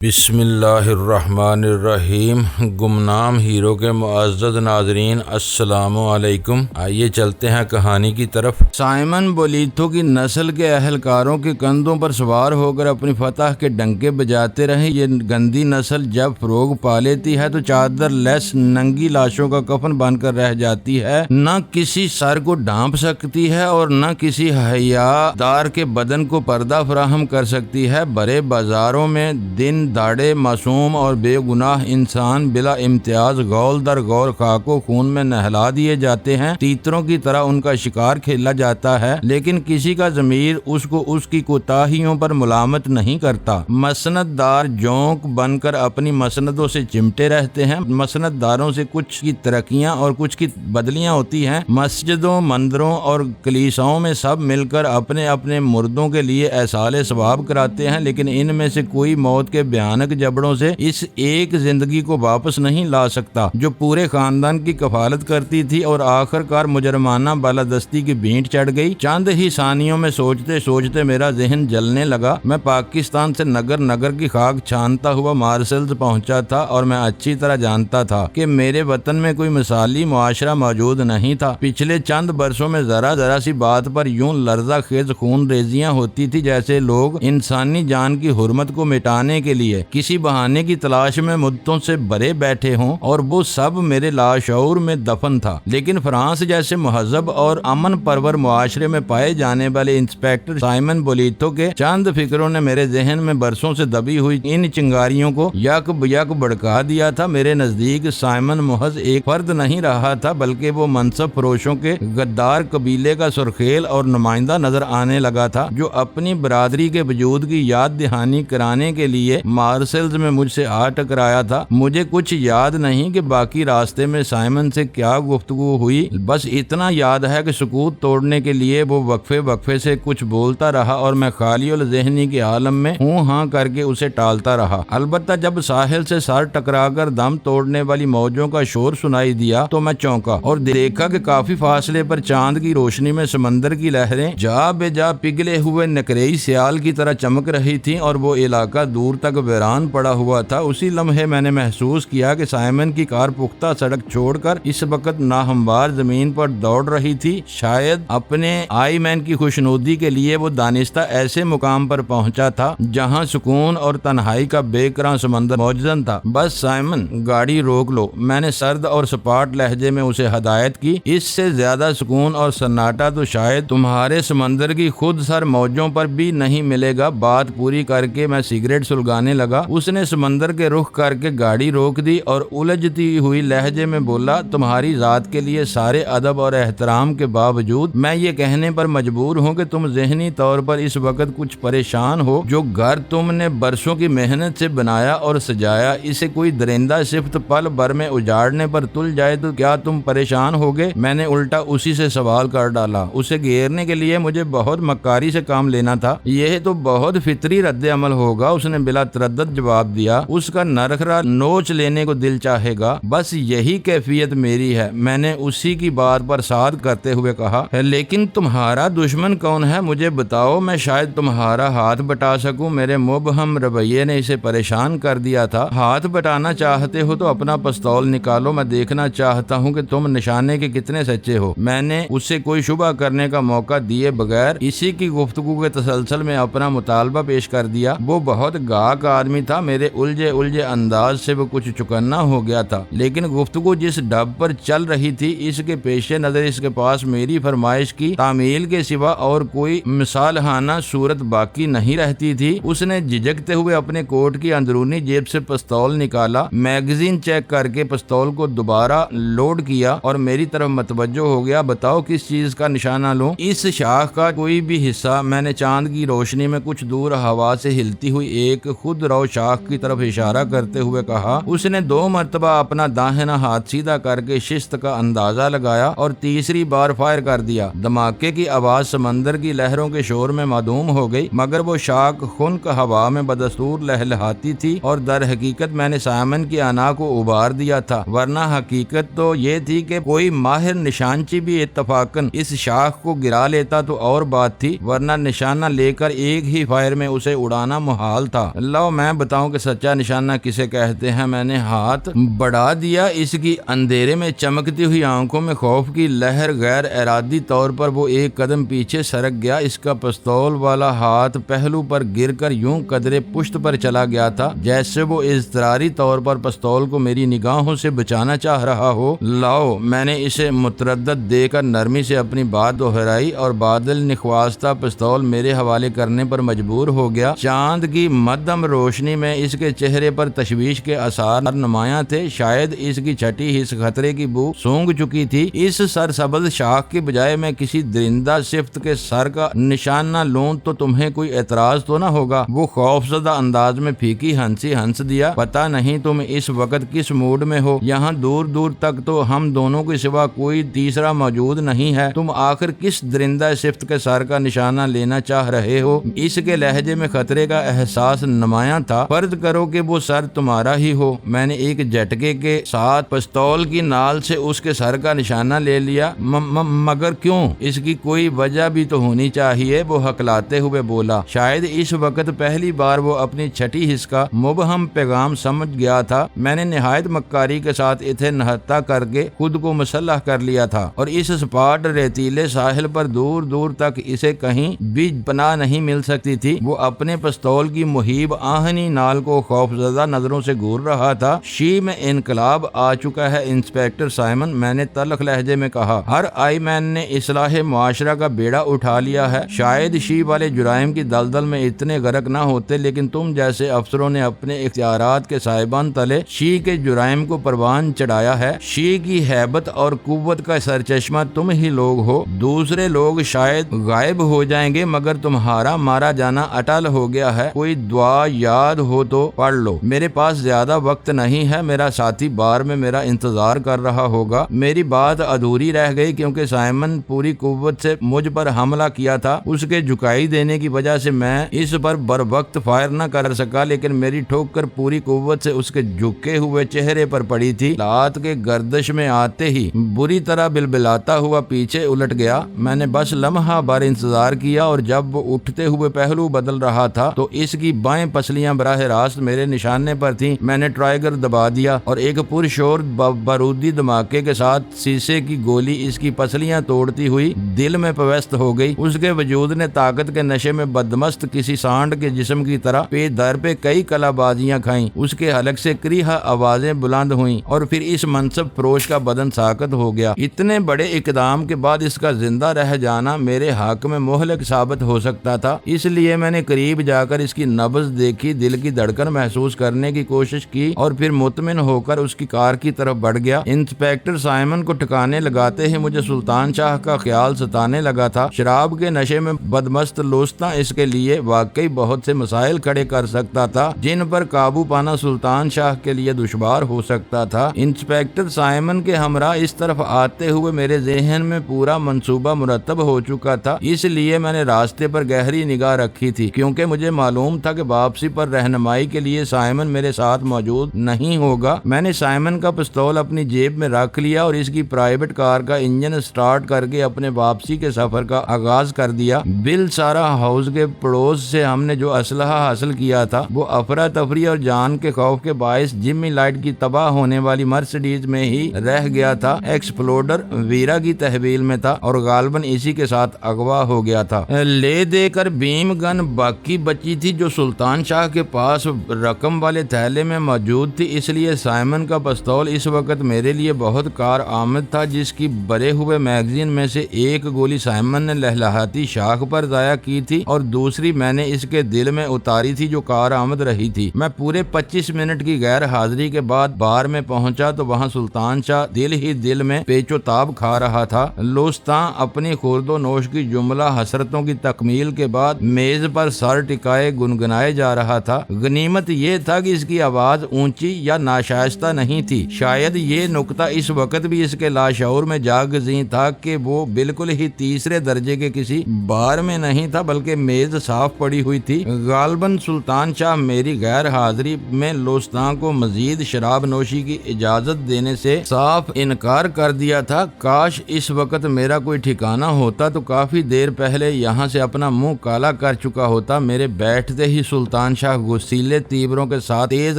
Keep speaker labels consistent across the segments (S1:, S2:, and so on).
S1: بسم اللہ الرحمن الرحیم۔ گمنام ہیرو کے معزز ناظرین السلام علیکم۔ آئیے چلتے ہیں کہانی کی طرف۔ سائمن بولیتھو کی نسل کے اہلکاروں کے کندھوں پر سوار ہو کر اپنی فتح کے ڈنکے بجاتے رہے۔ یہ گندی نسل جب فروغ پا لیتی ہے تو چادر لیس ننگی لاشوں کا کفن بن کر رہ جاتی ہے، نہ کسی سر کو ڈھانپ سکتی ہے اور نہ کسی حیا دار کے بدن کو پردہ فراہم کر سکتی ہے۔ بڑے بازاروں میں دن داڑے معصوم اور بے گناہ انسان بلا امتیاز غول در غول خاک و خون میں نہلا دیے جاتے ہیں، تیتروں کی طرح ان کا شکار کھیلا جاتا ہے، لیکن کسی کا ضمیر اس کو اس کی کوتاہیوں پر ملامت نہیں کرتا۔ مسند دار جونک بن کر اپنی مسندوں سے چمٹے رہتے ہیں۔ مسند داروں سے کچھ کی ترقیاں اور کچھ کی بدلیاں ہوتی ہیں۔ مسجدوں، مندروں اور کلیساؤں میں سب مل کر اپنے اپنے مردوں کے لیے ایصال ثواب کراتے ہیں، لیکن ان میں سے کوئی موت کے بھیانک جبڑوں سے اس ایک زندگی کو واپس نہیں لا سکتا جو پورے خاندان کی کفالت کرتی تھی اور آخر کار مجرمانہ بالادستی کی بھینٹ چڑھ گئی۔ چند ہی ثانیوں میں سوچتے سوچتے میرا ذہن جلنے لگا۔ میں پاکستان سے نگر نگر کی خاک چھانتا ہوا مارسلز پہنچا تھا اور میں اچھی طرح جانتا تھا کہ میرے وطن میں کوئی مثالی معاشرہ موجود نہیں تھا۔ پچھلے چند برسوں میں ذرا سی بات پر یوں لرزہ خیز خون ریزیاں ہوتی تھی جیسے لوگ انسانی جان کی حرمت کو مٹانے کے لیے کسی بہانے کی تلاش میں مدتوں سے بھرے بیٹھے ہوں، اور وہ سب میرے لاشعور میں دفن تھا۔ لیکن فرانس جیسے مہذب اور امن پرور معاشرے میں پائے جانے والے انسپیکٹر سائمن بولیتھو کے چند فکروں نے میرے ذہن میں برسوں سے دبی ہوئی ان چنگاریوں کو یک بیک بھڑکا دیا تھا۔ میرے نزدیک سائمن محض ایک فرد نہیں رہا تھا، بلکہ وہ منصب فروشوں کے غدار قبیلے کا سرخیل اور نمائندہ نظر آنے لگا تھا، جو اپنی برادری کے وجود کی یاد دہانی کرانے کے لیے مارسلز میں مجھ سے آ ٹکرایا تھا۔ مجھے کچھ یاد نہیں کہ باقی راستے میں سائمن سے کیا گفتگو ہوئی، بس اتنا یاد ہے کہ سکوت توڑنے کے لیے وہ وقفے سے کچھ بولتا رہا اور میں خالی الذہنی کے عالم میں ہوں ہاں کر کے اسے ٹالتا رہا۔ البتہ جب ساحل سے سر ٹکرا کر دم توڑنے والی موجوں کا شور سنائی دیا تو میں چونکا اور دیکھا کہ کافی فاصلے پر چاند کی روشنی میں سمندر کی لہریں جا بے جا پگھلے ہوئے نکریئی سیال کی طرح چمک رہی تھیں اور وہ علاقہ دور تک ویران پڑا ہوا تھا۔ اسی لمحے میں نے محسوس کیا کہ سائمن کی کار پختہ سڑک چھوڑ کر اس وقت ناہموار زمین پر دوڑ رہی تھی۔ شاید اپنے آئی مین کی خوشنودی کے لیے وہ دانستہ ایسے مقام پر پہنچا تھا جہاں سکون اور تنہائی کا بے کراں سمندر موجود تھا۔ بس سائمن، گاڑی روک لو، میں نے سرد اور سپاٹ لہجے میں اسے ہدایت کی۔ اس سے زیادہ سکون اور سناٹا تو شاید تمہارے سمندر کی خود سر موجوں پر بھی نہیں ملے گا۔ بات پوری کر کے میں سگریٹ سلگانے لگا۔ اس نے سمندر کے رخ کر کے گاڑی روک دی اور الجھتی ہوئی لہجے میں بولا، تمہاری ذات کے لیے سارے ادب اور احترام کے باوجود میں یہ کہنے پر مجبور ہوں کہ تم ذہنی طور پر اس وقت کچھ پریشان ہو۔ جو گھر تم نے برسوں کی محنت سے بنایا اور سجایا، اسے کوئی درندہ صفت پل بھر میں اجاڑنے پر تل جائے تو کیا تم پریشان ہوگے؟ میں نے الٹا اسی سے سوال کر ڈالا۔ اسے گھیرنے کے لیے مجھے بہت مکاری سے کام لینا تھا۔ یہ تو بہت فطری رد عمل ہوگا، اس نے بلا تردد جواب دیا۔ اس کا نرخرا نوچ لینے کو دل چاہے گا، بس یہی کیفیت میری ہے، میں نے اسی کی بات پر ساد کرتے ہوئے کہا۔ لیکن تمہارا دشمن کون ہے؟ مجھے بتاؤ، میں شاید تمہارا ہاتھ بٹا سکوں۔ میرے مبہم رویے نے اسے پریشان کر دیا تھا۔ ہاتھ بٹانا چاہتے ہو تو اپنا پستول نکالو، میں دیکھنا چاہتا ہوں کہ تم نشانے کے کتنے سچے ہو۔ میں نے اسے کوئی شبہ کرنے کا موقع دیے بغیر اسی کی گفتگو کے تسلسل میں اپنا مطالبہ پیش کر دیا۔ وہ بہت گاہک آدمی تھا، میرے الجھے انداز سے وہ کچھ چکنا ہو گیا تھا، لیکن گفتگو جس ڈب پر چل رہی تھی اس کے پیش نظر اس کے پاس میری فرمائش کی تعمیل کے سوا اور کوئی مصالحانہ صورت باقی نہیں رہتی تھی۔ اس نے جھجکتے ہوئے اپنے کوٹ کی اندرونی جیب سے پستول نکالا، میگزین چیک کر کے پستول کو دوبارہ لوڈ کیا اور میری طرف متوجہ ہو گیا۔ بتاؤ کس چیز کا نشانہ لوں؟ اس شاخ کا کوئی بھی حصہ، میں نے چاند کی روشنی میں کچھ دور ہوا سے ہلتی ہوئی ایک خود رو شاخ کی طرف اشارہ کرتے ہوئے کہا۔ اس نے 2 مرتبہ اپنا داہنا ہاتھ سیدھا کر کے شست کا اندازہ لگایا اور تیسری بار فائر کر دیا۔ دھماکے کی آواز سمندر کی لہروں کے شور میں معدوم ہو گئی، مگر وہ شاخ خنک ہوا میں بدستور لہلہاتی تھی اور در حقیقت میں نے سائمن کی انا کو ابھار دیا تھا، ورنہ حقیقت تو یہ تھی کہ کوئی ماہر نشانچی بھی اتفاقاً اس شاخ کو گرا لیتا تو اور بات تھی، ورنہ نشانہ لے کر ایک ہی فائر میں اسے اڑانا محال تھا۔ لو لاؤ میں بتاؤں کہ سچا نشانہ کسے کہتے ہیں۔ میں نے ہاتھ بڑھا دیا، اس کی اندھیرے میں چمکتی ہوئی آنکھوں میں خوف کی لہر، غیر ارادی طور پر وہ ایک قدم پیچھے سرک گیا۔ اس کا پستول والا ہاتھ پہلو پر گر کر یوں قدرے پشت پر چلا گیا تھا جیسے وہ اضطراری طور پر پستول کو میری نگاہوں سے بچانا چاہ رہا ہو۔ لاؤ، میں نے اسے متردد دے کر نرمی سے اپنی بات دہرائی اور بادل نخواستہ پستول میرے حوالے کرنے پر مجبور ہو گیا۔ چاند کی مدھم روشنی میں اس کے چہرے پر تشویش کے آثار نمایاں تھے، شاید اس کی چھٹی حص خطرے کی بو سونگ چکی تھی۔ اس سرسبز شاخ کے بجائے میں کسی درندہ صفت کے سر کا نشانہ لوں تو تمہیں کوئی اعتراض تو نہ ہوگا؟ وہ خوفزدہ انداز میں پھیکی ہنسی ہنس دیا۔ پتہ نہیں تم اس وقت کس موڈ میں ہو، یہاں دور دور تک تو ہم دونوں کے سوا کوئی تیسرا موجود نہیں ہے۔ تم آخر کس درندہ صفت کے سر کا نشانہ لینا چاہ رہے ہو؟ اس کے لہجے میں خطرے کا احساس نمایاں تھا۔ فرض کرو کہ وہ سر تمہارا ہی ہو۔ میں نے ایک جھٹکے کے ساتھ پستول کی نال سے اس کے سر کا نشانہ لے لیا۔ مگر کیوں؟ اس کی کوئی وجہ بھی تو ہونی چاہیے، وہ ہکلاتے ہوئے بولا۔ شاید اس وقت پہلی بار وہ اپنی چھٹی حص کا مبہم پیغام سمجھ گیا تھا۔ میں نے نہایت مکاری کے ساتھ اسے نہتا کر کے خود کو مسلح کر لیا تھا اور اس سپاٹ ریتیلے ساحل پر دور دور تک اسے کہیں بھی پناہ نہیں مل سکتی تھی۔ وہ اپنے پستول کی مہیب آہنی نال کو خوفزدہ نظروں سے گور رہا تھا۔ شی میں انقلاب آ چکا ہے انسپیکٹر سائمن، میں نے تلخ لہجے میں کہا۔ ہر آئی مین نے اصلاح معاشرہ کا بیڑا اٹھا لیا ہے۔ شاید شی والے جرائم کی دلدل میں اتنے غرق نہ ہوتے، لیکن تم جیسے افسروں نے اپنے اختیارات کے سائبان تلے شی کے جرائم کو پروان چڑھایا ہے۔ شی کی ہیبت اور قوت کا سرچشمہ تم ہی لوگ ہو۔ دوسرے لوگ شاید غائب ہو جائیں گے مگر تمہارا مارا جانا اٹل ہو گیا ہے۔ کوئی دعا یاد ہو تو پڑھ لو۔ میرے پاس زیادہ وقت نہیں ہے، میرا ساتھی بار میں میرا انتظار کر رہا ہوگا۔ میری بات ادھوری رہ گئی کیونکہ سائمن پوری قوت سے مجھ پر حملہ کیا تھا۔ اس کے جھکائی دینے کی وجہ سے میں اس پر بر وقت فائر نہ کر سکا، لیکن میری ٹھوکر پوری قوت سے اس کے جھکے ہوئے چہرے پر پڑی تھی۔ لات کے گردش میں آتے ہی بری طرح بلبلاتا ہوا پیچھے الٹ گیا۔ میں نے بس لمحہ بھر انتظار کیا اور جب وہ اٹھتے ہوئے پہلو بدل رہا تھا تو اس کی بائیں پسلیاں براہ راست میرے نشانے پر تھیں۔ میں نے ٹرائگر دبا دیا اور ایک پرشور بارودی دھماکے کے ساتھ شیشے کی گولی اس کی پسلیاں توڑتی ہوئی دل میں پیوست ہو گئی۔ اس کے وجود نے طاقت کے نشے میں بدمست کسی سانڈ کے جسم کی طرح پے در پہ کئی کلا بازیاں کھائیں۔ اس کے حلق سے کریہا آوازیں بلند ہوئیں اور پھر اس منصب فروش کا بدن ساکت ہو گیا۔ اتنے بڑے اقدام کے بعد اس کا زندہ رہ جانا میرے حق میں مہلک ثابت ہو سکتا تھا، اس لیے میں نے قریب جا کر اس کی نبض دیکھی، دل کی دھڑکن محسوس کرنے کی کوشش کی اور پھر مطمئن ہو کر اس کی کار کی طرف بڑھ گیا۔ انسپیکٹر سائمن کو ٹھکانے لگاتے ہی مجھے سلطان شاہ کا خیال ستانے لگا تھا۔ شراب کے نشے میں بدمست لوستا اس کے لیے واقعی بہت سے مسائل کھڑے کر سکتا تھا جن پر قابو پانا سلطان شاہ کے لیے دشوار ہو سکتا تھا۔ انسپیکٹر سائمن کے ہمراہ اس طرف آتے ہوئے میرے ذہن میں پورا منصوبہ مرتب ہو چکا تھا، اس لیے میں نے راستے پر گہری نگاہ رکھی تھی کیونکہ مجھے معلوم تھا کہ واپسی پر رہنمائی کے لیے سائمن میرے ساتھ موجود نہیں ہوگا۔ میں نے سائمن کا پستول اپنی جیب میں رکھ لیا اور اس کی پرائیویٹ کار کا انجن سٹارٹ کر کے اپنے واپسی کے سفر کا آغاز کر دیا۔ بل سارا ہاؤس کے پڑوس سے ہم نے جو اسلحہ حاصل کیا تھا وہ افراتفری اور جان کے خوف کے باعث جمی لائٹ کی تباہ ہونے والی مرسڈیز میں ہی رہ گیا تھا۔ ایکسپلوڈر ویرا کی تحویل میں تھا اور غالباً اسی کے ساتھ اغوا ہو گیا تھا۔ لے دے کر بیم گن باقی بچی تھی جو سلطان شاہ کے پاس رقم والے تھیلے میں موجود تھی، اس لیے سائمن کا پستول اس وقت میرے لیے بہت کار آمد تھا، جس کی بھرے ہوئے میگزین میں سے ایک گولی سائمن نے لہلہاتی شاخ پر ضائع کی تھی اور دوسری میں نے اس کے دل میں اتاری تھی جو کار آمد رہی تھی۔ میں پورے 25 منٹ کی غیر حاضری کے بعد بار میں پہنچا تو وہاں سلطان شاہ دل ہی دل میں پیچ و تاب کھا رہا تھا۔ لوستاں اپنی خورد و نوش کی جملہ حسرتوں کی تکمیل کے بعد میز پر سر ٹکائے گنگنائے جا رہا تھا۔ غنیمت یہ تھا کہ اس کی آواز اونچی یا ناشائستہ نہیں تھی۔ شاید یہ نکتہ اس وقت بھی اس کے لاشعور میں جاگزیں تھا کہ وہ بالکل ہی تیسرے درجے کے کسی بار میں نہیں تھا بلکہ میز صاف پڑی ہوئی تھی۔ غالباً سلطان شاہ میری غیر حاضری میں لوستاں کو مزید شراب نوشی کی اجازت دینے سے صاف انکار کر دیا تھا۔ کاش اس وقت میرا کوئی ٹھکانہ ہوتا تو کافی دیر پہلے یہاں سے اپنا منہ کالا کر چکا ہوتا۔ میرے بیٹھتے ہی سلطان شاہ غصیلے تیوروں کے ساتھ تیز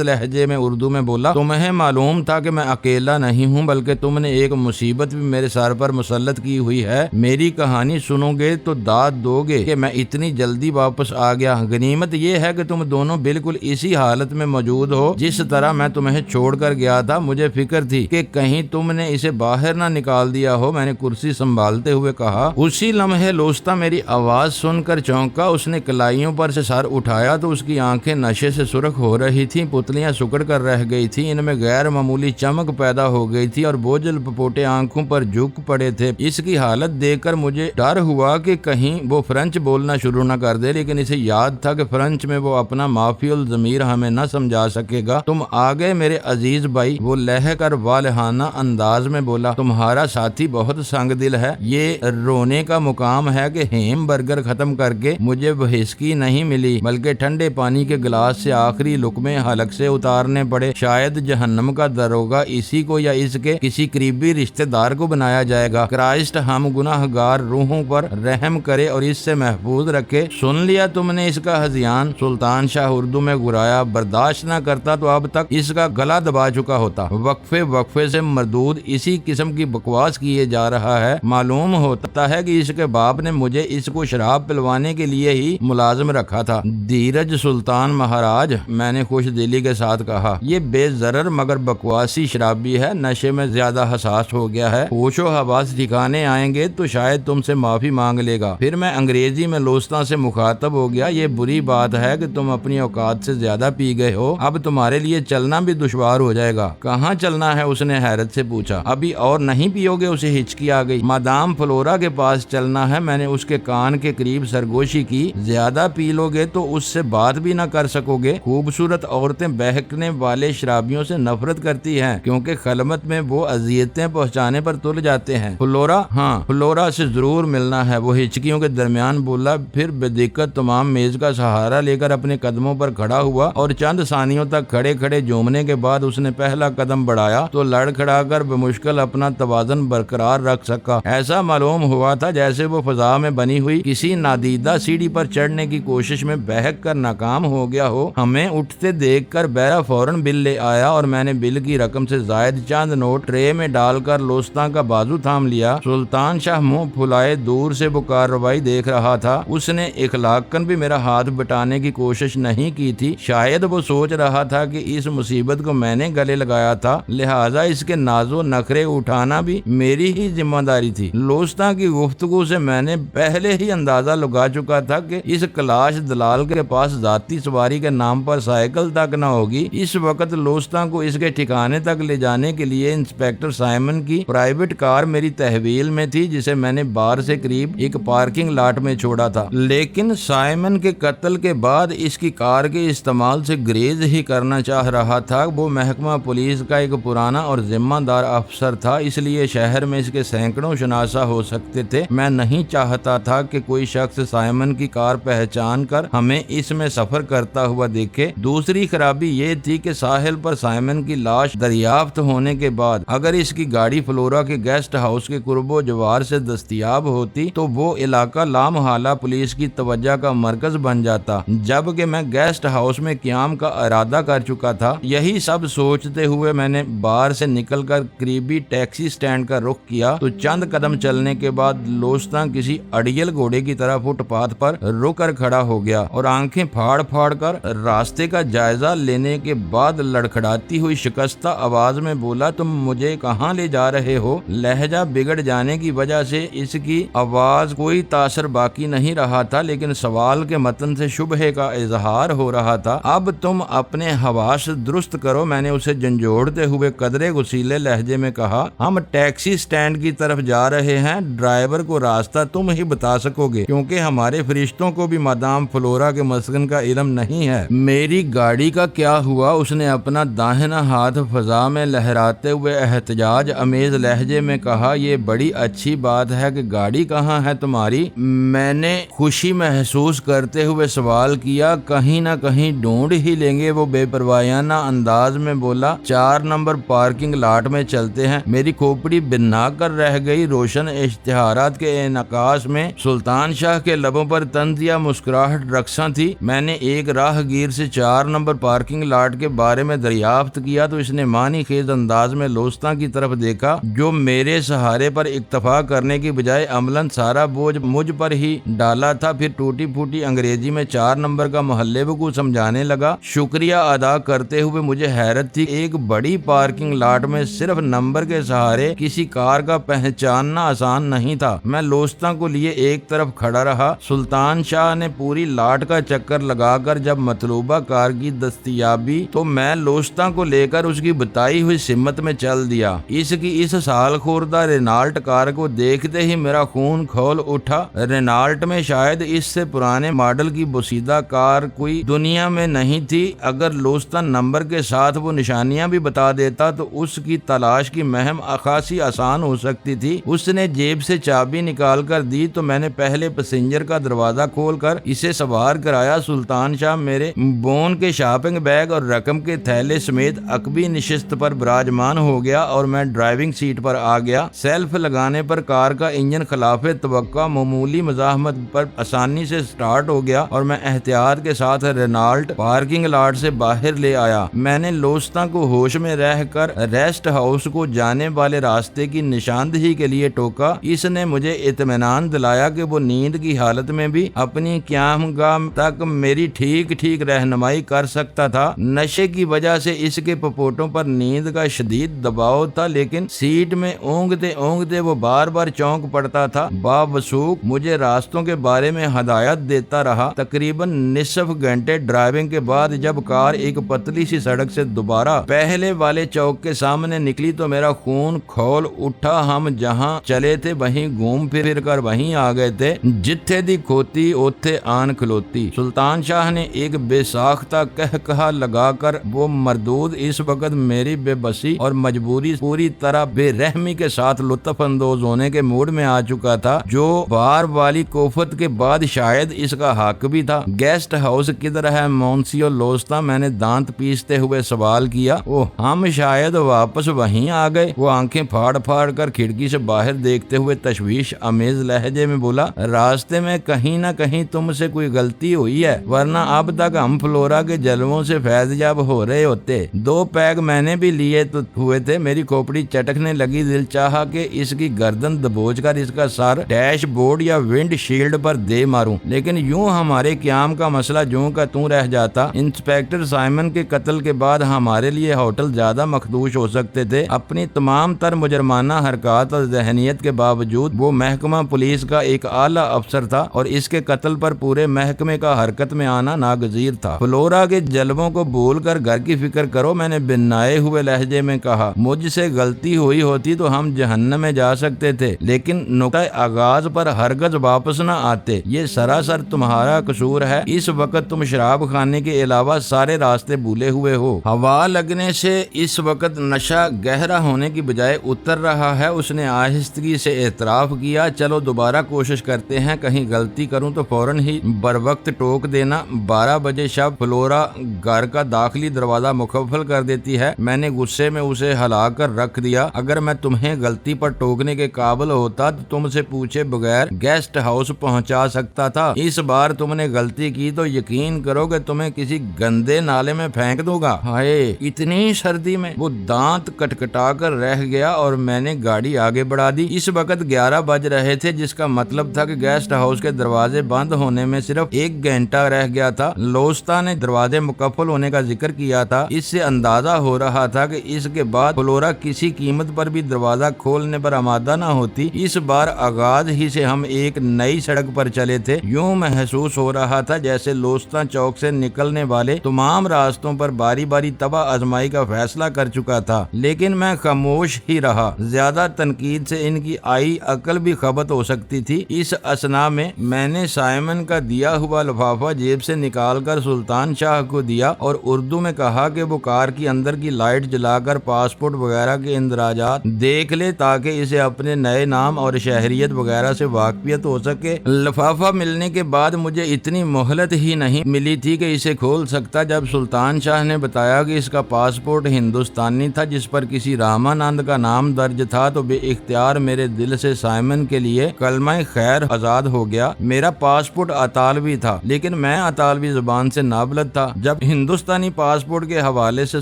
S1: لہجے میں اردو میں بولا، تمہیں معلوم تھا کہ میں اکیلا نہیں ہوں بلکہ تم نے ایک مصیبت بھی میرے سر پر مسلط کی ہوئی ہے۔ میری کہانی سنو گے تو داد دو گے کہ میں اتنی جلدی واپس آ گیا۔ غنیمت یہ ہے کہ تم دونوں بالکل اسی حالت میں موجود ہو جس طرح میں تمہیں چھوڑ کر گیا تھا۔ مجھے فکر تھی کہ کہیں تم نے اسے باہر نہ نکال دیا ہو، میں نے کرسی سنبھالتے ہوئے کہا۔ اسی لمحے لوستا میری آواز سن کر چونکا۔ اس نے کلائیوں پر سے سر اٹھایا تو اس کی آنکھیں نشے سے سرخ ہو رہی تھیں، پتلیاں سکڑ کر رہ گئی تھی، ان میں غیر معمولی چمک پیدا ہو گئی تھی اور بوجھل پپوٹے آنکھوں پر جھک پڑے تھے۔ اس کی حالت دیکھ کر مجھے ڈر ہوا کہ کہیں وہ فرینچ بولنا شروع نہ کر دے، لیکن اسے یاد تھا کہ فرینچ میں وہ اپنا معافی الضمیر ہمیں نہ سمجھا سکے گا۔ تم آ گئے میرے عزیز بھائی، وہ لہ کر والہانہ انداز میں بولا۔ تمہارا ساتھی بہت سنگ دل ہے، یہ رونے کا مقام ہے کہ ہیم برگر ختم کر کے مجھے وہسکی نہیں ملی بلکہ ٹھنڈے پانی کے گلاس سے آخری لقمے حلق سے اتارنے پڑے۔ شاید جہنم کا دروگہ اسی کو یا اس کے کسی قریبی رشتہ دار کو بنایا جائے گا۔ کرائسٹ ہم گناہ گار روحوں پر رحم کرے اور اس سے محفوظ رکھے۔ سن لیا تم نے اس کا ہذیان، سلطان شاہ اردو میں گرایا۔ برداشت نہ کرتا تو اب تک اس کا گلا دبا چکا ہوتا۔ وقفے سے مردود اسی قسم کی بکواس کیے جا رہا ہے۔ معلوم ہوتا ہے کہ اس کے باپ نے مجھے اس کو شراب پلوانے کے لیے ہی ملازم رکھا تھا۔ دھیرج سلطان مہاراج، میں نے خوش دلی کے ساتھ کہا، یہ بے ضرر مگر بکواسی شرابی ہے، نشے میں زیادہ حساس ہو گیا ہے۔ ہوش و حواس ٹھکانے آئیں گے تو شاید تم سے معافی مانگ لے گا۔ پھر میں انگریزی میں لوستا سے مخاطب ہو گیا، یہ بری بات ہے کہ تم اپنی اوقات سے زیادہ پی گئے ہو، اب تمہارے لیے چلنا بھی دشوار ہو جائے گا۔ کہاں چلنا ہے؟ اس نے حیرت سے پوچھا۔ ابھی اور نہیں پیو گے؟ اسے ہچکی آ گئی۔ مادام فلورا کے پاس چلنا ہے، میں نے اس کے کان کے قریب سرگوشی کی۔ زیادہ پی لو گے تو اس سے بات بھی نہ کر سکو گے۔ خوبصورت عورتیں بہکنے والے شرابیوں سے نفرت کرتی ہیں کیونکہ خلوت میں وہ اذیتیں پہنچانے پر تل جاتے ہیں۔ فلورا؟ ہاں، فلورا سے ضرور ملنا ہے، وہ ہچکیوں کے درمیان بولا، پھر بے دقت تمام میز کا سہارا لے کر اپنے قدموں پر کھڑا ہوا اور چند ثانیوں تک کھڑے کھڑے جومنے کے بعد اس نے پہلا قدم بڑھایا تو لڑ کھڑا کر بمشکل اپنا توازن برقرار رکھ سکا۔ ایسا معلوم ہوا تھا جیسے وہ فضا میں بنی ہوئی کسی نادیدہ سیڑھی پر چڑھنے کی کوشش میں بہک کر ناکام ہو گیا ہو۔ ہمیں اٹھتے دیکھ کر بیرا فوراً بل لے آیا اور میں نے بل کی رقم سے زائد چند نوٹ ٹرے میں ڈال کر لوستا کا بازو تھام لیا۔ سلطان شاہ منہ پھلائے دور سے وہ کارروائی دیکھ رہا تھا۔ اس نے اخلاقاً بھی میرا ہاتھ بٹانے کی کوشش نہیں کی تھی۔ شاید وہ سوچ رہا تھا کہ اس مصیبت کو میں نے گلے لگایا تھا، لہٰذا اس کے ناز و نخرے اٹھانا بھی میری ہی ذمہ داری تھی۔ لوستا کی گفتگو سے میں نے پہلے ہی اندازہ لگا چکا تھا کہ اس کلاش دلال کے پاس ذاتی سواری کے نام پر سائیکل تک نہ ہوگی۔ اس وقت لوستا کو اس کے ٹھکانے تک لے جانے کے لیے انسپیکٹر سائمن کی پرائیویٹ کار میری تحویل میں تھی، جسے میں نے بار سے قریب ایک پارکنگ لاٹ میں چھوڑا تھا۔ لیکن سائمن کے قتل کے بعد اس کی کار کے استعمال سے گریز ہی کرنا چاہ رہا تھا۔ وہ محکمہ پولیس کا ایک پرانا اور ذمہ دار افسر تھا، اس لیے شہر میں اس کے سینکڑوں شناسا ہو سکتے تھے۔ میں نہیں چاہتا تھا کہ کوئی شخص سائمن کی کار پہچان کر ہمیں اس میں سفر کرتا ہوا دیکھے۔ دوسری خرابی یہ تھی کہ ساحل پر سائمن کی لاش دریافت ہونے کے بعد اگر اس کی گاڑی فلورا کے گیسٹ ہاؤس کے قرب و جوار سے دستیاب ہوتی تو وہ علاقہ لامحالہ پولیس کی توجہ کا مرکز بن جاتا، جبکہ میں گیسٹ ہاؤس میں قیام کا ارادہ کر چکا تھا۔ یہی سب سوچتے ہوئے میں نے بار سے نکل کر قریبی ٹیکسی سٹینڈ کا رخ کیا تو چند قدم چلنے کے بعد لوستا کسی اڑیل گھوڑے کی طرح فٹ پاتھ پر رک کر کھڑا ہو گیا اور آنکھیں پھاڑ پھاڑ کر راستے کا جائزہ لینے کے بعد لڑکھڑاتی ہوئی شکستہ آواز میں بولا، تم مجھے کہاں لے جا رہے ہو؟ لہجہ بگڑ جانے کی وجہ سے اس کی آواز کوئی تاثر باقی نہیں رہا تھا، لیکن سوال کے متن سے شبہے کا اظہار ہو رہا تھا۔ اب تم اپنے حواس درست کرو، میں نے اسے جھنجھوڑتے ہوئے قدرے غصیلے لہجے میں کہا۔ ہم ٹیکسی سٹینڈ کی طرف جا رہے ہیں، ڈرائیور کو راستہ تم ہی بتا سکو گے کیونکہ ہمارے فرشتوں کو بھی مادام فلورا کے مسکن کا علم نہیں ہے۔ میری گاڑی کا کیا ہوا؟ اس نے اپنا داہنا ہاتھ فضا میں لہراتے ہوئے احتجاج امیز لہجے میں کہا، یہ بڑی اچھی بات ہے کہ گاڑی کہاں ہے تمہاری؟ میں نے خوشی محسوس کرتے ہوئے سوال کیا۔ کہیں نہ کہیں ڈھونڈ ہی لیں گے، وہ بے پروایانہ انداز میں بولا۔ 4 نمبر پارکنگ لاٹ میں چلتے ہیں۔ میری کھوپڑی بنا کر رہ گئی۔ روشن اشتہارات کے انعکاس میں سلطان شاہ کے لبوں پر طنز یا مسکراہٹ رقصاں تھی۔ میں نے ایک راہگیر سے 4 نمبر پارکنگ لاٹ کے بارے میں دریافت کیا تو اس نے معنی خیز انداز میں لوستاں کی طرف دیکھا جو میرے سہارے پر اکتفا کرنے کی بجائے عملاً سارا بوجھ مجھ پر ہی ڈالا تھا۔ پھر ٹوٹی پھوٹی انگریزی میں 4 نمبر کا محلے کو سمجھانے لگا۔ شکریہ ادا کرتے ہوئے مجھے حیرت تھی، ایک بڑی پارکنگ لاٹ میں صرف نمبر کے سہارے کسی کار کا پہچاننا آسان نہیں تھا۔ میں لوستاں کو لیے ایک طرف کھڑا رہا۔ سلطان شاہ نے پوری لاٹ کا چکر لگا کر جب مطلوبہ کار کی دستیابی تو میں لوستاں کو لے کر اس کی بتائی ہوئی سمت میں چل دیا۔ اس کی اس سال خوردہ رینالٹ کار کو دیکھتے ہی میرا خون کھول اٹھا۔ رینالٹ میں شاید اس سے پرانے ماڈل کی بوسیدہ کار کوئی دنیا میں نہیں تھی۔ اگر لوستاں نمبر کے ساتھ وہ نشانیاں بھی بتا دیتا تو اس کی تلاش کی مہم خاصی آسان ہو سکتی تھی۔ اس نے جیب سے چابی نکال کر دی تو میں نے پہلے پیسنجر کا دروازہ کھول کر اسے سوار کرایا۔ سلطان شاہ میرے بون کے شاپنگ بیگ اور رقم کے تھیلے سمیت عقبی نشست پر براجمان ہو گیا اور میں ڈرائیونگ سیٹ پر آ گیا۔ سیلف لگانے پر کار کا انجن خلاف توقع معمولی مزاحمت پر آسانی سے سٹارٹ ہو گیا اور میں احتیاط کے ساتھ رینالٹ پارکنگ لاٹ سے باہر لے آیا۔ میں نے لوستاں کو ہوش میں رہ کر ریسٹ ہاؤس کو جانے والے راستے کی نشاندہی کے لیے ٹوکا۔ اس نے مجھے اطمینان دلایا کہ وہ نیند کی حالت میں بھی اپنی قیام گاہ تک میری ٹھیک رہنمائی کر سکتا تھا۔ نشے کی وجہ سے اس کے پپوٹوں پر نیند کا شدید دباؤ تھا، لیکن سیٹ میں اونگتے وہ بار بار چونک پڑتا تھا۔ باوثوق مجھے راستوں کے بارے میں ہدایت دیتا رہا۔ تقریباً نصف گھنٹے ڈرائیونگ کے بعد جب کار ایک پتلی سی سڑک سے دوبارہ پہلے والے چوک کے سامنے نکلی تو میرا خون کھول اٹھا۔ ہم جہاں چلے تھے وہیں گھوم پھر کر وہیں آ گئے تھے، جتھے دی کھوتی اوتھے آن کھلوتی۔ سلطان شاہ نے ایک بے ساختہ کہا لگا کر وہ مردود اس وقت میری بے بسی اور مجبوری پوری طرح بے رحمی کے ساتھ لطف اندوز ہونے کے موڈ میں آ چکا تھا، جو بار والی کوفت کے بعد شاید اس کا حق بھی تھا۔ گیسٹ ہاؤس کدھر ہے مونسیو لوستاں؟ میں نے دانت پیستے ہوئے سوال کیا۔ ہم شاید واپس وہیں آ گئے، وہ آنکھیں پھاڑ کر کھڑکی سے باہر دیکھتے ہوئے تشویش امیز لہجے میں بولا۔ راستے میں کہیں نہ کہیں تم سے کوئی غلطی ہوئی ہے، ورنہ اب تک ہم فلورا کے جلووں سے فیض یاب ہو رہے ہوتے۔ 2 پیگ میں نے بھی لیے تو ہوئے تھے۔ میری کھوپڑی چٹکنے لگی، دل چاہا کہ اس کی گردن دبوچ کر اس کا سر ڈیش بورڈ یا ونڈ شیلڈ پر دے ماروں، لیکن یوں ہمارے قیام کا مسئلہ جوں کا توں رہ جاتا۔ انسپیکٹر سائمن کے قتل کے بعد ہمارے لیے ہوٹل زیادہ مخدوش ہو سکتے تھے۔ اپنی تمام تر مجرمانہ حرکات اور ذہنیت کے باوجود وہ محکمہ پولیس کا ایک اعلیٰ افسر تھا اور اس کے قتل پر پورے محکمے کا حرکت میں آنا ناگزیر تھا۔ فلورا کے جلووں کو بھول کر گھر کی فکر کرو، میں نے بنائے ہوئے لہجے میں کہا۔ مجھ سے غلطی ہوئی ہوتی تو ہم جہنم میں جا سکتے تھے، لیکن نقطہ آغاز پر ہرگز واپس نہ آتے۔ یہ سراسر تمہارا قصور ہے۔ اس وقت تم شراب خانے کے علاوہ سارے راستے بھولے ہوئے ہو۔ ہوا لگنے سے اس وقت نشہ گہرا ہونے کی بجائے اتر رہا ہے، اس نے آہستگی سے اعتراف کیا۔ چلو دوبارہ کوشش کرتے ہیں، کہیں غلطی کروں تو فوراً ہی بروقت ٹوک دینا۔ 12 بجے شب فلورا گھر کا داخلی دروازہ مقفل کر دیتی ہے۔ میں نے غصے میں اسے ہلا کر رکھ دیا۔ اگر میں تمہیں غلطی پر ٹوکنے کے قابل ہوتا تو تم سے پوچھے بغیر گیسٹ ہاؤس پہنچا سکتا تھا۔ اس بار تم نے غلطی کی تو یقین کرو کہ تمہیں کسی گندے نالے میں پھینک دوں گا۔ ہائے، اتنی سردی میں! وہ دانت کٹکٹا کر رہ گیا اور میں نے گاڑی آگے بڑھا دی۔ اس وقت 11 بج رہے تھے، جس کا مطلب تھا کہ گیسٹ ہاؤس کے دروازے بند ہونے میں صرف 1 گھنٹہ رہ گیا تھا۔ لوستا نے دروازے مقفل ہونے کا ذکر کیا تھا۔ اس سے اندازہ ہو رہا تھا کہ اس کے بعد فلورا کسی قیمت پر بھی دروازہ کھولنے پر آمادہ نہ ہوتی۔ اس بار آغاز ہی سے ہم ایک نئی سڑک پر چلے تھے۔ یوں محسوس ہو رہا تھا جیسے لوستا چوک سے نکلنے والے تمام راستوں پر باری باری تباہ آزمائی کا فیصلہ کر چکا تھا، لیکن میں خاموش ہی رہا۔ زیادہ تنقید سے ان کی آئی عقل بھی خبت ہو سکتی تھی۔ اس اثنا میں نے سائمن کا دیا ہوا لفافہ جیب سے نکال کر سلطان شاہ کو دیا اور اردو میں کہا کہ وہ کار کی اندر کی لائٹ جلا کر پاسپورٹ وغیرہ کے اندراجات دیکھ لے تاکہ اسے اپنے نئے نام اور شہریت وغیرہ سے واقفیت ہو سکے۔ لفافہ ملنے کے بعد مجھے اتنی مہلت ہی نہیں ملی تھی کہ اسے کھول سکتا جب سلطان شاہ نے بتایا کہ اس کا پاسپورٹ ہندوستانی تھا جس پر کسی رامانند کا نام درج تھا تو بے اختیار میرے دل سے سائمن کے لیے کلمہ خیر آزاد ہو گیا۔ میرا پاسپورٹ اطالوی تھا، لیکن میں اطالوی زبان سے نابلد تھا، جب ہندوستانی پاسپورٹ کے حوالے سے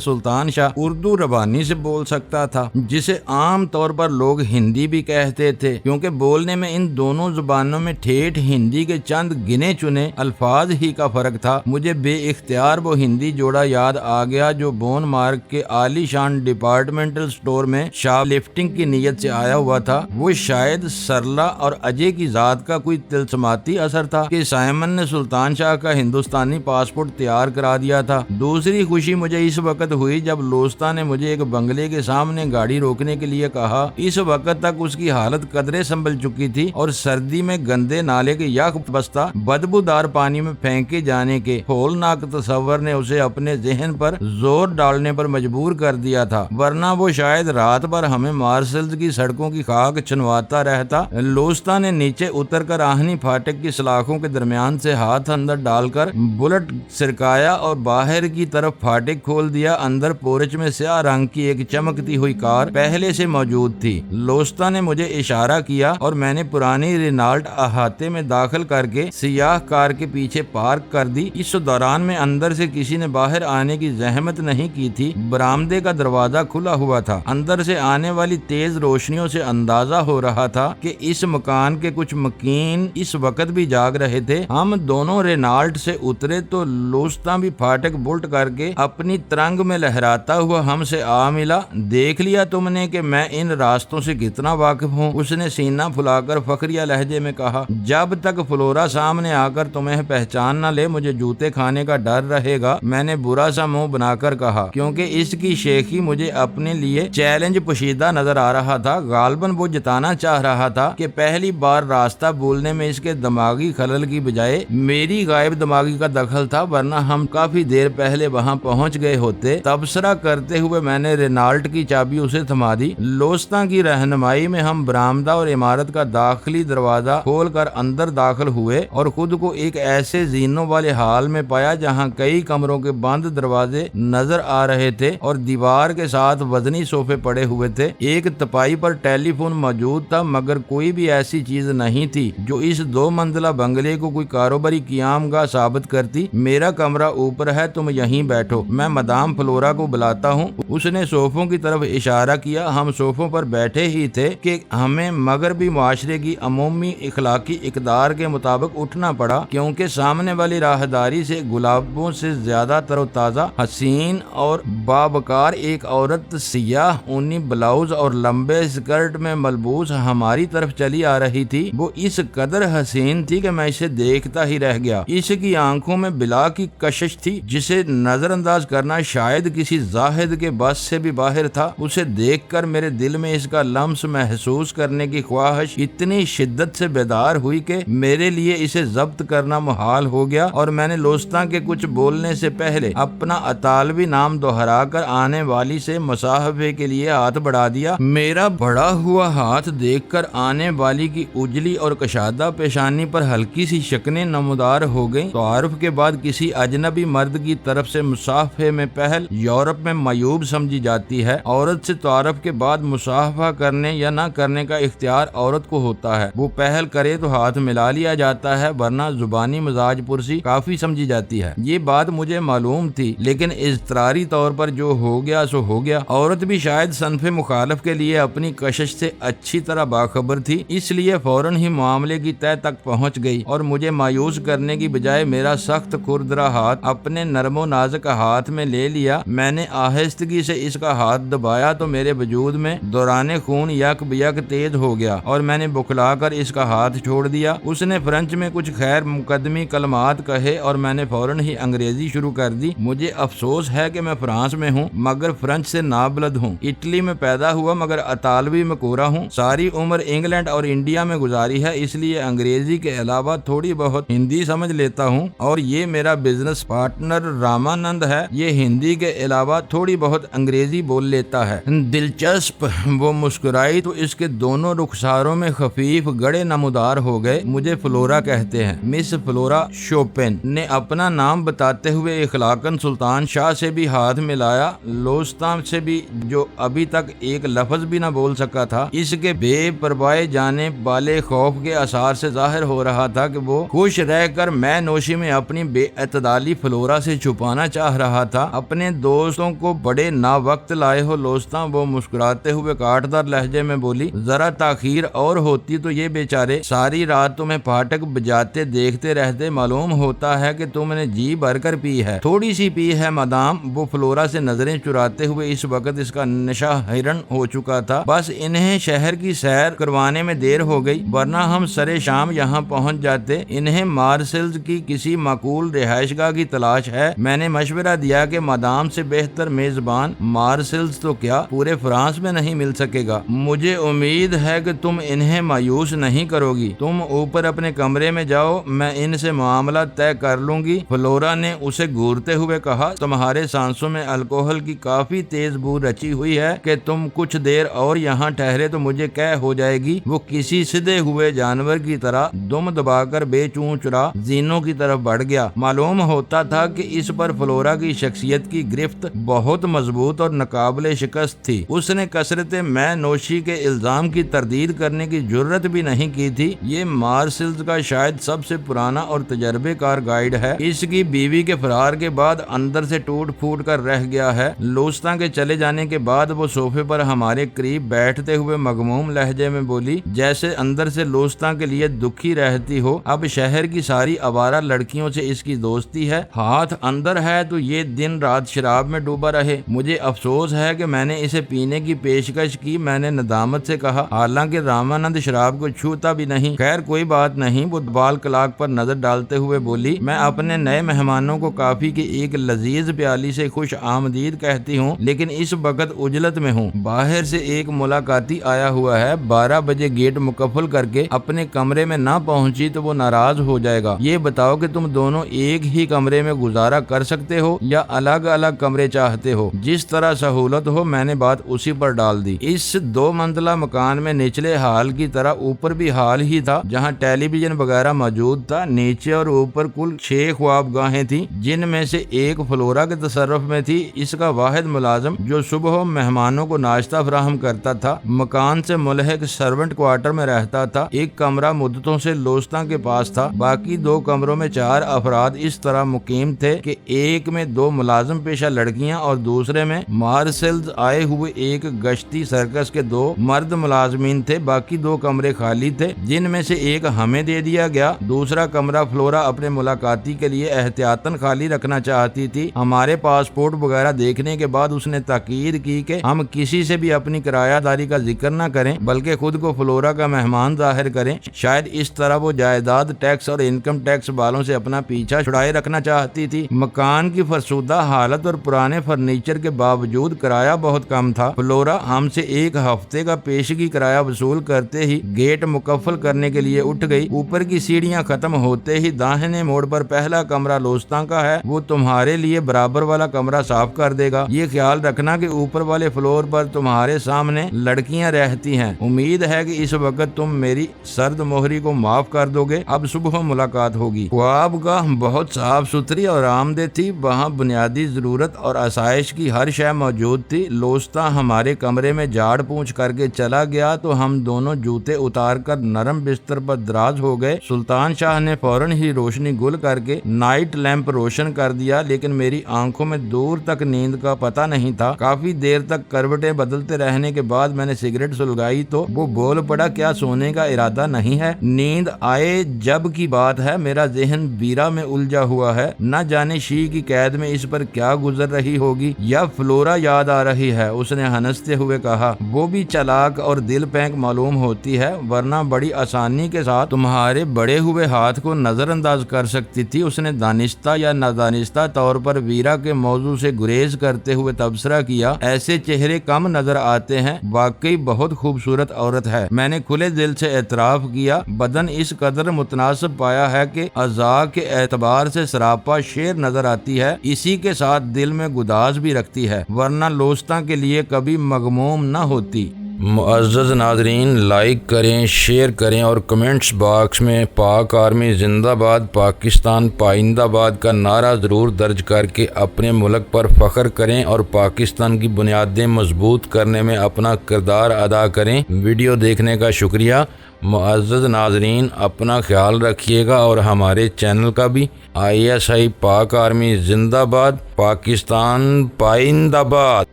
S1: سلطان شاہ اردو ربانی سے بول سکتا تھا، جسے عام طور پر لوگ ہندی بھی کہتے تھے، کیونکہ بولنے میں ان دونوں زبانوں میں ٹھیٹھ ہندی کے چند گنے چنے الفاظ ہی کا فرق تھا، مجھے بے اختیار وہ ہندی جوڑا یاد آ گیا جو بون مارک کے عالی شان ڈپارٹمنٹل سٹور میں شاپ لفٹنگ کی نیت سے آیا ہوا تھا۔ وہ شاید سرلا اور اجے کی ذات کا کوئی تلسماتی اثر تھا کہ سائمن نے سلطان شاہ کا ہندوستانی پاسپورٹ تیار کرا دیا تھا۔ دوسری خوشی مجھے اس وقت ہوئی جب لوستا نے مجھے ایک بنگلے کے سامنے گاڑی روکنے کے لیے کہا۔ اس وقت تک اس کی حالت قدرے سنبھل چکی تھی اور سردی میں گندے نالے کے یک بستہ بدبودار پانی میں پھینکے جانے کے ہولناک تصور نے اسے اپنے ذہن پر زور ڈالنے پر مجبور کر دیا تھا، ورنہ وہ شاید رات بھر ہمیں مارسلز کی سڑکوں کی خاک چھنواتا رہتا۔ لوستا نے نیچے اتر کر آہنی پھاٹک کی سلاخوں کے درمیان سے ہاتھ اندر ڈال کر بلٹ سرکایا اور باہر کی طرف پھاٹک کھول دیا۔ اندر پورچ میں سیاہ رنگ کی ایک چمکتی ہوئی کار پہلے سے موجود تھی۔ لوستا نے مجھے اشارہ کیا اور میں نے پرانی رینالٹ احاطے میں داخل کر کے سیاہ کار کے پیچھے پارک کر دی۔ اس دوران میں اندر سے کسی نے باہر آنے کی زحمت نہیں کی تھی۔ برآمدے کا دروازہ کھلا ہوا تھا۔ اندر سے آنے والی تیز روشنیوں سے اندازہ ہو رہا تھا کہ اس مکان کے کچھ مکین اس وقت بھی جاگ رہے تھے۔ ہم دونوں رینالٹ سے اترے تو لوستا بھی پھاٹک بلٹ کر کے اپنی ترنگ میں لہراتا ہوا ہم سے آ ملا۔ دیکھ لیا تم نے کہ میں ان راستوں سے کتنا واقف ہوں، اس نے سینہ پھلا کر فخریہ لہجے میں کہا۔ جب تک فلورا سامنے آ کر تمہیں پہچان نہ لے مجھے جوتے کھانے کا ڈر رہے گا، میں نے برا سا منہ بنا کر کہا، کیونکہ اس کی شیخی مجھے اپنے لیے چیلنج پوشیدہ نظر آ رہا تھا۔ غالباً وہ جتانا چاہ رہا تھا کہ پہلی بار راستہ بولنے میں اس کے دماغی خلل کی بجائے میری غائب دماغی کا دخل تھا، ورنہ ہم کافی دیر پہلے وہاں پہنچ گئے ہوتے۔ تبصرہ کرتے ہوئے میں نے رینالٹ کی چابی اسے تھما دی۔ لوستا کی رہنمائی میں ہم برآمدہ اور عمارت کا داخلی دروازہ کھول کر اندر داخل ہوئے اور خود کو ایک ایسے زینوں والے حال میں پایا جہاں کئی کمروں کے بند دروازے نظر آ رہے تھے اور دیوار کے ساتھ وزنی صوفے پڑے ہوئے تھے۔ ایک تپائی پر ٹیلی فون موجود تھا، مگر کوئی بھی ایسی چیز نہیں تھی جو اس 2 منزلہ بنگلے کو کوئی کاروباری قیام گاہ ثابت کرتی۔ میرا کمرہ اوپر ہے، تم یہیں بیٹھو، میں مدام فلورا کو بلاتا ہوں۔ اس نے صوفوں کی طرف اشارہ کیا۔ ہم صوفوں پر بیٹھے ہی تھے کہ ہمیں مغربی معاشرے کی عمومی اخلاقی اقدار کے مطابق اٹھنا پڑا، کیونکہ سامنے والی راہداری سے گلابوں سے زیادہ تر و تازہ، حسین اور باوقار ایک عورت سیاہ اونی بلاؤز اور لمبے اسکرٹ میں ملبوس ہماری طرف چلی آ رہی تھی۔ وہ اس قدر حسین تھی کہ میں اسے دیکھتا ہی رہ گیا۔ اس کی آنکھوں میں بلا کی کشش تھی جسے نظر انداز کرنا شاید کسی زاہد کے بس سے بھی باہر تھا۔ اسے دیکھ کر میرے دل میں اس کا لمس محسوس کرنے کی خواہش اتنی شدت سے بیدار ہوئی کہ میرے لیے اسے ضبط کرنا محال ہو گیا، اور میں نے لوستا کے کچھ بولنے سے پہلے اپنا اطالوی نام دہرا کر آنے والی سے مصاحبے کے لیے ہاتھ بڑھا دیا۔ میرا بڑھا ہوا ہاتھ دیکھ کر آنے والی کی اجلی اور کشادہ پیشانی پر ہلکی سی شکنیں نمودار ہو گئیں۔ تعارف کے بعد کسی اجنبی مرد کی طرف سے مصافحے میں پہل یورپ میں معیوب سمجھی جاتی ہے۔ عورت سے تعارف کے بعد مصافحہ کرنے یا نہ کرنے کا اختیار عورت کو ہوتا ہے۔ وہ پہل کرے تو ہاتھ ملا لیا جاتا ہے، ورنہ زبانی مزاج پرسی کافی سمجھی جاتی ہے۔ یہ بات مجھے معلوم تھی، لیکن اضطراری طور پر جو ہو گیا سو ہو گیا۔ عورت بھی شاید صنف مخالف کے لیے اپنی کشش سے اچھی طرح باخبر تھی، اس لیے فوراً ہی معاملے کی تہہ تک پہنچ گئی اور مجھے مایوس کرنے کی بجائے میرا سخت کھردرا ہاتھ اپنے نرم و نازک ہاتھ میں لے لیا۔ میں نے آہستگی سے اس کا ہاتھ دبایا تو میرے وجود میں دوران خون یک بیک تیز ہو گیا اور میں نے بکھلا کر اس کا ہاتھ چھوڑ دیا۔ اس نے فرانچ میں کچھ خیر مقدمی کلمات کہے اور میں نے فوراً ہی انگریزی شروع کر دی۔ مجھے افسوس ہے کہ میں فرانس میں ہوں مگر فرانچ سے نابلد ہوں۔ اٹلی میں پیدا ہوا مگر اطالوی میں کورا ہوں۔ ساری عمر انگلینڈ اور انڈیا میں گزاری ہے، اس لیے انگریزی کے علاوہ تھوڑی بہت ہندی سمجھ لیتا ہوں، اور یہ میرا بزنس پارٹنر رامانند ہے، یہ ہندی کے علاوہ تھوڑی بہت انگریزی بول لیتا ہے۔ دلچسپ، وہ مسکرائی تو اس کے دونوں رخساروں میں خفیف گڑے نمودار ہو گئے۔ مجھے فلورا کہتے ہیں، مس فلورا شوپن نے اپنا نام بتاتے ہوئے اخلاقاً سلطان شاہ سے بھی ہاتھ ملایا۔ لوستا سے بھی، جو ابھی تک ایک لفظ بھی نہ بول سکا تھا، اس کے بے پروائے جانے والے خوف کے اثار سے ظاہر ہو رہا تھا کہ وہ خوش رہ کر میں نو نوشی میں اپنی بے اعتدالی فلورا سے چھپانا چاہ رہا تھا۔ اپنے دوستوں کو بڑے نا وقت لائے ہو لوستاں، وہ مسکراتے ہوئے کاٹدار لہجے میں بولی۔ ذرا تاخیر اور ہوتی تو یہ بیچارے ساری رات تمہیں پھاٹک بجاتے دیکھتے رہتے۔ معلوم ہوتا ہے کہ تم نے جی بھر کر پی ہے۔ تھوڑی سی پی ہے مدام۔ وہ فلورا سے نظریں چراتے ہوئے، اس وقت اس کا نشہ حیرن ہو چکا تھا۔ بس انہیں شہر کی سیر کروانے میں دیر ہو گئی، ورنہ ہم سرے شام یہاں پہنچ جاتے۔ انہیں مارسلز کی کسی معقول رہائش گاہ کی تلاش ہے۔ میں نے مشورہ دیا کہ مدام سے بہتر میزبان مارسلز تو کیا پورے فرانس میں نہیں مل سکے گا۔ مجھے امید ہے کہ تم انہیں مایوس نہیں کرو گی۔ تم اوپر اپنے کمرے میں جاؤ، میں ان سے معاملہ طے کر لوں گی۔ فلورا نے اسے گھورتے ہوئے کہا، تمہارے سانسوں میں الکوہل کی کافی تیز بو رچی ہوئی ہے کہ تم کچھ دیر اور یہاں ٹھہرے تو مجھے قے ہو جائے گی۔ وہ کسی سدھے ہوئے جانور کی طرح دم دبا کر بے چون چرا زینوں کی طرف بڑھ گیا۔ معلوم ہوتا تھا کہ اس پر فلورا کی شخصیت کی گرفت بہت مضبوط اور ناقابل شکست تھی۔ اس نے کثرت میں نوشی کے الزام کی تردید کرنے کی جرت بھی نہیں کی تھی۔ یہ مارسلز کا شاید سب سے پرانا اور تجربے کار گائیڈ ہے۔ اس کی بیوی کے فرار کے بعد اندر سے ٹوٹ پھوٹ کر رہ گیا ہے۔ لوستاں کے چلے جانے کے بعد وہ صوفے پر ہمارے قریب بیٹھتے ہوئے مغموم لہجے میں بولی، جیسے اندر سے لوستاں کے لیے دکھی رہتی ہو۔ اب شہر کی ساری آوارہ لڑکیوں سے اس کی دوستی ہے۔ ہاتھ اندر ہے تو یہ دن رات شراب میں ڈوبا رہے۔ مجھے افسوس ہے کہ میں نے اسے پینے کی پیشکش کی۔ میں نے ندامت سے کہا، حالانکہ رامانند شراب کو چھوتا بھی نہیں۔ خیر کوئی بات نہیں۔ وہ بال کلاک پر نظر ڈالتے ہوئے بولی، میں اپنے نئے مہمانوں کو کافی کی ایک لذیذ پیالی سے خوش آمدید کہتی ہوں، لیکن اس وقت عجلت میں ہوں۔ باہر سے ایک ملاقاتی آیا ہوا ہے۔ 12 بجے گیٹ مقفل کر کے اپنے کمرے میں نہ پہنچی تو وہ ناراض ہو جائے گا۔ یہ بتاؤ کہ تم دونوں ایک ہی کمرے میں گزارا کر سکتے ہو یا الگ الگ کمرے چاہتے ہو؟ جس طرح سہولت ہو۔ میں نے بات اسی پر ڈال دی۔ اس 2 منزلہ مکان میں نچلے ہال کی طرح اوپر بھی ہال ہی تھا، جہاں ٹیلی ویژن وغیرہ موجود تھا۔ نیچے اور اوپر کل 6 خواب گاہیں تھیں، جن میں سے ایک فلورا کے تصرف میں تھی، اس کا واحد ملازم جو صبح مہمانوں کو ناشتہ فراہم کرتا تھا۔ مکان سے ملحق سرونٹ کوارٹر میں رہتا تھا۔ ایک کمرہ مدتوں سے لوستاں کے پاس تھا۔ باقی 2 کمروں میں 4 افراد اس طرح مقیم تھے کہ ایک میں 2 ملازم پیشہ لڑکیاں اور دوسرے میں مارسلز آئے ہوئے ایک گشتی سرکس کے 2 مرد ملازمین تھے۔ باقی 2 کمرے خالی تھے، جن میں سے ایک ہمیں دے دیا گیا۔ دوسرا کمرہ فلورا اپنے ملاقاتی کے لیے احتیاطاً خالی رکھنا چاہتی تھی۔ ہمارے پاسپورٹ وغیرہ دیکھنے کے بعد اس نے تاکید کی کہ ہم کسی سے بھی اپنی کرایہ داری کا ذکر نہ کریں، بلکہ خود کو فلورا کا مہمان ظاہر کریں۔ شاید اس طرح وہ جائیداد ٹیکس اور انکم ٹیکس والوں سے اپنا پیچھا چھڑائے رکھنا چاہتی تھی۔ مکان کی فرسودہ حالت اور پرانے فرنیچر کے باوجود کرایہ بہت کم تھا۔ فلورا ہم سے 1 ہفتے کا پیشگی کرایہ وصول کرتے ہی گیٹ مقفل کرنے کے لیے اٹھ گئی۔ اوپر کی سیڑھیاں ختم ہوتے ہی داہنے موڑ پر پہلا کمرہ لوستاں کا ہے، وہ تمہارے لیے برابر والا کمرہ صاف کر دے گا۔ یہ خیال رکھنا کہ اوپر والے فلور پر تمہارے سامنے لڑکیاں رہتی ہیں۔ امید ہے کہ اس وقت تم میری سرد مہری کو معاف کر دو گے۔ اب صبح ملاقات ہوگی۔ خواب گاہ بہت صاف ستھری اور آرامدہ تھی۔ وہاں بنیادی ضرورت اور آسائش کی ہر شے موجود تھی۔ لوستاں ہمارے کمرے میں جھاڑ پونچھ کر کے چلا گیا تو ہم دونوں جوتے اتار کر نرم بستر پر دراز ہو گئے۔ سلطان شاہ نے فوراً ہی روشنی گل کر کے نائٹ لیمپ روشن کر دیا، لیکن میری آنکھوں میں دور تک نیند کا پتہ نہیں تھا۔ کافی دیر تک کروٹیں بدلتے رہنے کے بعد میں نے سگریٹ سلگائی تو وہ بول پڑا، کیا سونے کا ارادہ نہیں ہے؟ نیند آئے جب کی بات ہے، میرا ذہن بیرا میں الجھا ہوا ہے۔ نہ جانے شی کی قید میں اس پر کیا گزر رہی ہوگی، یا فلورا یاد آ رہی ہے۔ اس نے ہنستے ہوئے کہا، وہ بھی چالاک اور دل پینک معلوم ہوتی ہے، ورنہ بڑی آسانی کے ساتھ تمہارے بڑے ہوئے ہاتھ کو نظر انداز کر سکتی تھی۔ اس نے دانستہ یا نادانستہ طور پر ویرا کے موضوع سے گریز کرتے ہوئے تبصرہ کیا، ایسے چہرے کم نظر آتے ہیں، واقعی بہت خوبصورت عورت ہے۔ میں نے کھلے دل سے اعتراف کیا، بدن اس قدر متناسب پایا ہے کہ اعضاء کے اعتبار سے سراپا شیر نظر آتی ہے، اسی کے ساتھ دل میں گداز بھی رکھتی ہے، ورنہ لوستاں کے لیے کبھی مغموم نہ ہوتی۔ معزز ناظرین، لائک کریں، شیئر کریں اور کمنٹس باکس میں پاک آرمی زندہ باد، پاکستان پائندہ باد کا نعرہ ضرور درج کر کے اپنے ملک پر فخر کریں اور پاکستان کی بنیادیں مضبوط کرنے میں اپنا کردار ادا کریں۔ ویڈیو دیکھنے کا شکریہ۔ معزز ناظرین، اپنا خیال رکھیے گا اور ہمارے چینل کا بھی۔ ISI پاک آرمی زندہ باد، پاکستان پائندہ باد۔